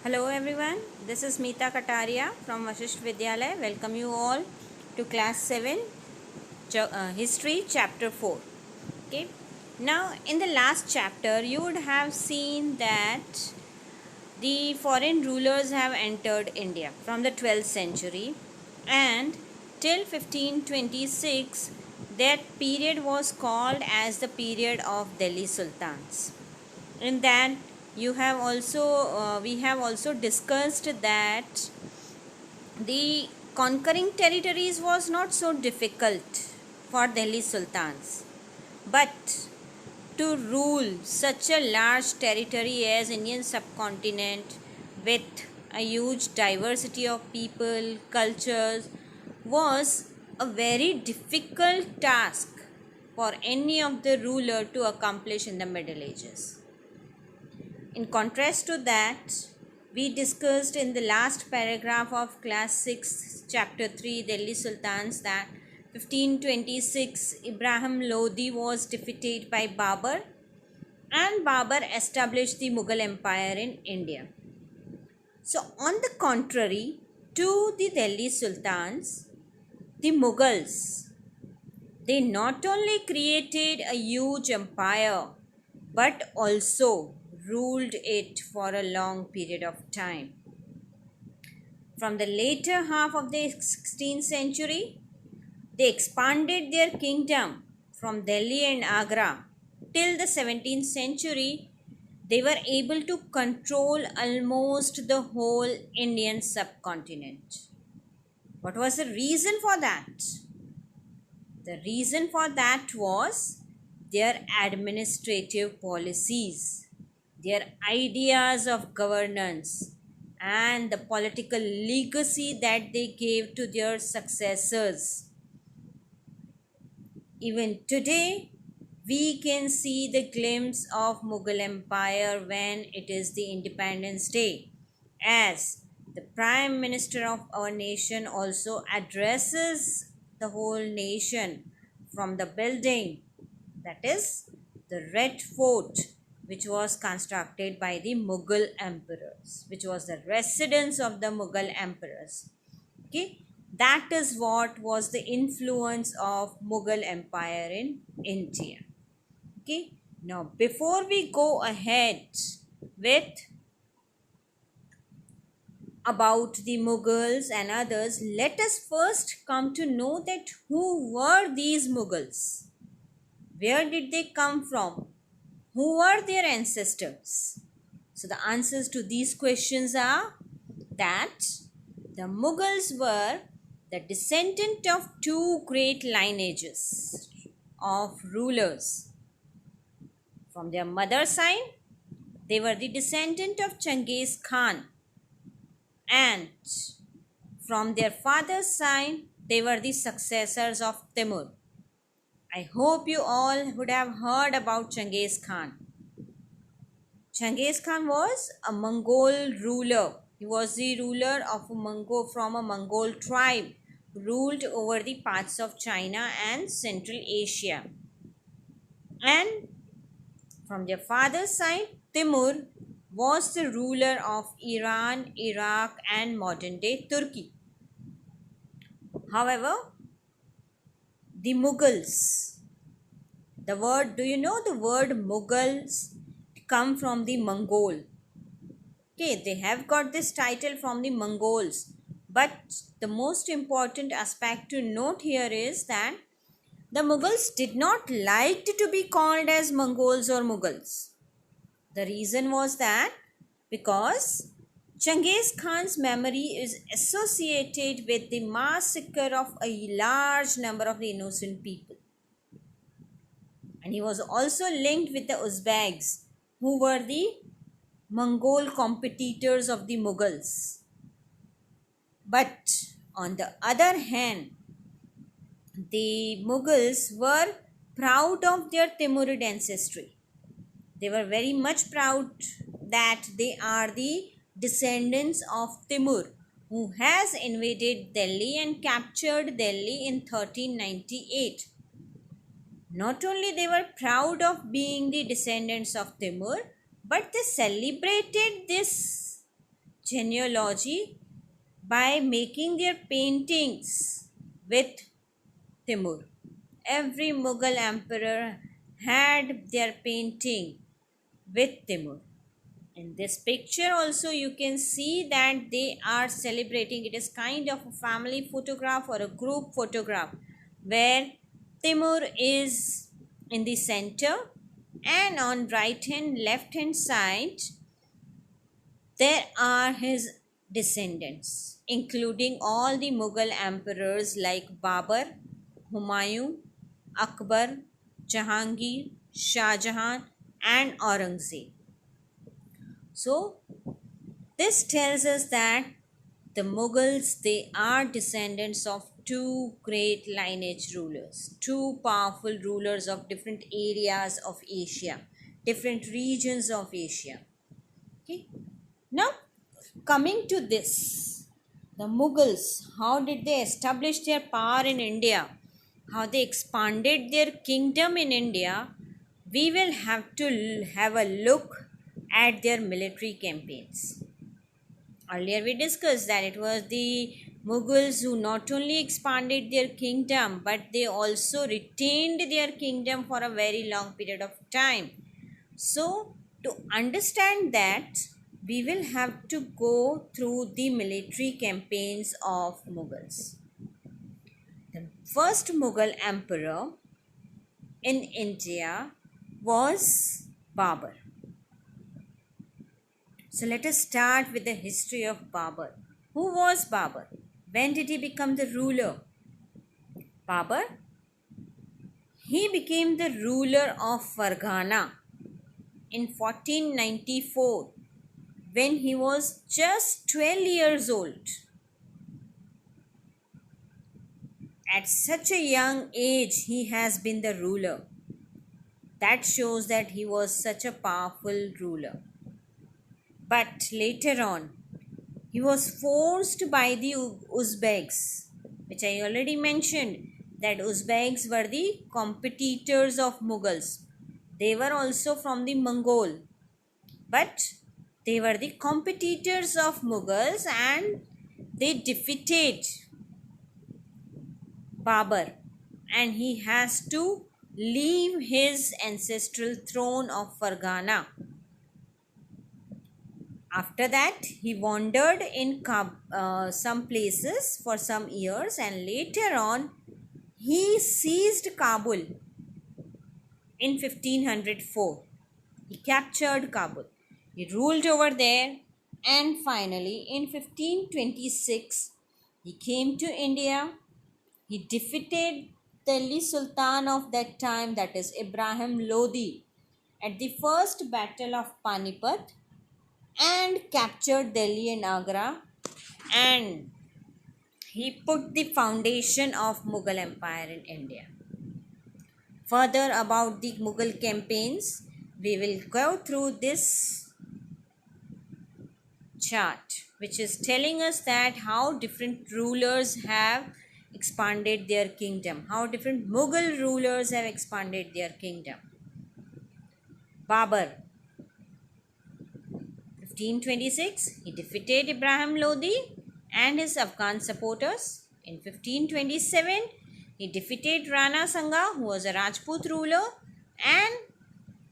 Hello everyone, this is Meeta Kataria from Vashisht Vidyalaya. Welcome you all to class 7 history chapter 4. Okay. Now in the last chapter you would have seen that the foreign rulers have entered India from the 12th century and till 1526 that period was called as the period of Delhi Sultans. In that we have also discussed that the conquering territories was not so difficult for Delhi sultans, but to rule such a large territory as Indian subcontinent with a huge diversity of people cultures was a very difficult task for any of the ruler to accomplish in the Middle Ages. In contrast to that, we discussed in the last paragraph of class 6 chapter 3 Delhi Sultans that 1526 Ibrahim Lodi was defeated by Babur and Babur established the Mughal Empire in India. So on the contrary to the Delhi Sultans, the Mughals, they not only created a huge empire but also ruled it for a long period of time. From the later half of the 16th century, they expanded their kingdom from Delhi and Agra till the 17th century. They were able to control almost the whole Indian subcontinent. What was the reason for that? The reason for that was their administrative policies, their ideas of governance, and the political legacy that they gave to their successors. Even today, we can see the glimpse of Mughal Empire when it is the Independence Day, as the Prime Minister of our nation also addresses the whole nation from the building, that is the Red Fort, which was constructed by the Mughal emperors, which was the residence of the Mughal emperors. Okay, that is what was the influence of Mughal Empire in India. Okay, now before we go ahead with about the Mughals and others, let us first come to know that who were these Mughals? Where did they come from? Who were their ancestors? So the answers to these questions are that the Mughals were the descendant of two great lineages of rulers. From their mother's side, they were the descendant of Genghis Khan, and from their father's side, they were the successors of Timur. I hope you all would have heard about Genghis Khan. Genghis Khan was a Mongol ruler. He was the ruler of from a Mongol tribe, ruled over the parts of China and Central Asia. And from their father's side, Timur was the ruler of Iran, Iraq, and modern day Turkey. However, the Mughals, do you know the word Mughals come from the Mongol? Okay, they have got this title from the Mongols. But the most important aspect to note here is that the Mughals did not like to be called as Mongols or Mughals. The reason was that because Genghis Khan's memory is associated with the massacre of a large number of the innocent people. And he was also linked with the Uzbeks, who were the Mongol competitors of the Mughals. But on the other hand, the Mughals were proud of their Timurid ancestry. They were very much proud that they are the descendants of Timur, who has invaded Delhi and captured Delhi in 1398. Not only they were proud of being the descendants of Timur, but they celebrated this genealogy by making their paintings with Timur. Every Mughal emperor had their painting with Timur. In this picture also you can see that they are celebrating. It is kind of a family photograph or a group photograph where Timur is in the center, and on right hand left hand side there are his descendants, including all the Mughal emperors like Babur, Humayun, Akbar, Jahangir, Shah Jahan, and Aurangzeb. So, this tells us that the Mughals, they are descendants of two great lineage rulers, two powerful rulers of different areas of Asia, different regions of Asia. Okay. Now, coming to this, the Mughals, how did they establish their power in India? How they expanded their kingdom in India? We will have to have a look at their military campaigns. Earlier we discussed that it was the Mughals who not only expanded their kingdom but they also retained their kingdom for a very long period of time. So, to understand that, we will have to go through the military campaigns of Mughals. The first Mughal emperor in India was Babur. So let us start with the history of Babur. Who was Babur? When did he become the ruler? Babur, he became the ruler of Farghana in 1494 when he was just 12 years old. At such a young age, he has been the ruler. That shows that he was such a powerful ruler. But later on, he was forced by the Uzbeks, which I already mentioned, that Uzbeks were the competitors of Mughals. They were also from the Mongol, but they were the competitors of Mughals and they defeated Babur, and he has to leave his ancestral throne of Farghana. After that, he wandered in some places for some years, and later on, he seized Kabul in 1504. He captured Kabul. He ruled over there, and finally, in 1526, he came to India. He defeated Delhi Sultan of that time, that is Ibrahim Lodi, at the first battle of Panipat, and captured Delhi and Agra, and he put the foundation of Mughal Empire in India. Further about the Mughal campaigns, we will go through this chart, which is telling us that how different rulers have expanded their kingdom, how different Mughal rulers have expanded their kingdom. Babur, 1526, he defeated Ibrahim Lodi and his Afghan supporters. In 1527, he defeated Rana Sanga, who was a Rajput ruler, and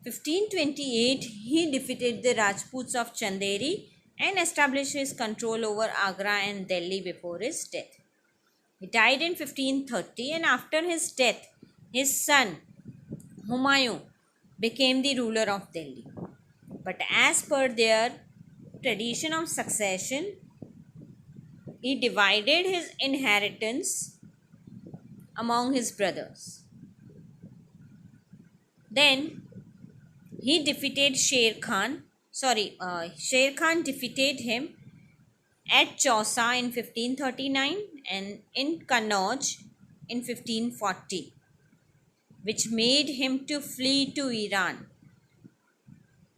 1528, he defeated the Rajputs of Chanderi and established his control over Agra and Delhi before his death. He died in 1530, and after his death, his son Humayun became the ruler of Delhi. But as per their tradition of succession, he divided his inheritance among his brothers. Then he defeated Sher Khan. Sher Khan defeated him at Chausa in 1539 and in Kannauj in 1540, which made him to flee to Iran.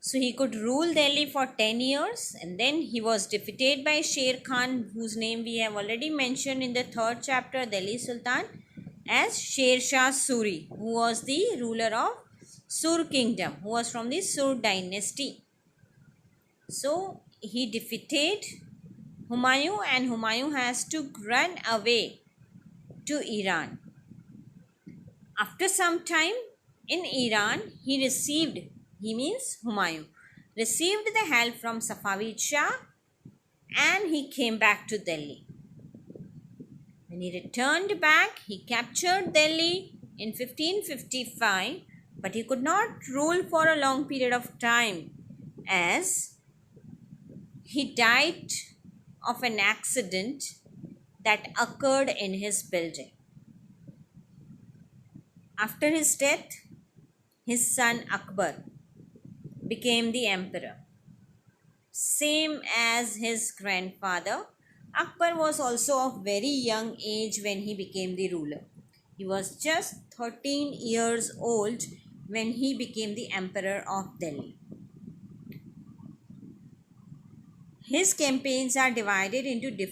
So he could rule Delhi for 10 years, and then he was defeated by Sher Khan, whose name we have already mentioned in the third chapter, Delhi Sultan, as Sher Shah Suri, who was the ruler of Sur kingdom, who was from the Sur dynasty. So he defeated Humayun, and Humayun has to run away to Iran. After some time in Iran, he means Humayun, received the help from Safavid Shah, and he came back to Delhi. When he returned back, he captured Delhi in 1555, but he could not rule for a long period of time as he died of an accident that occurred in his building. After his death, his son Akbar became the emperor. Same as his grandfather, Akbar was also of very young age when he became the ruler. He was just 13 years old when he became the emperor of Delhi. His campaigns are divided into different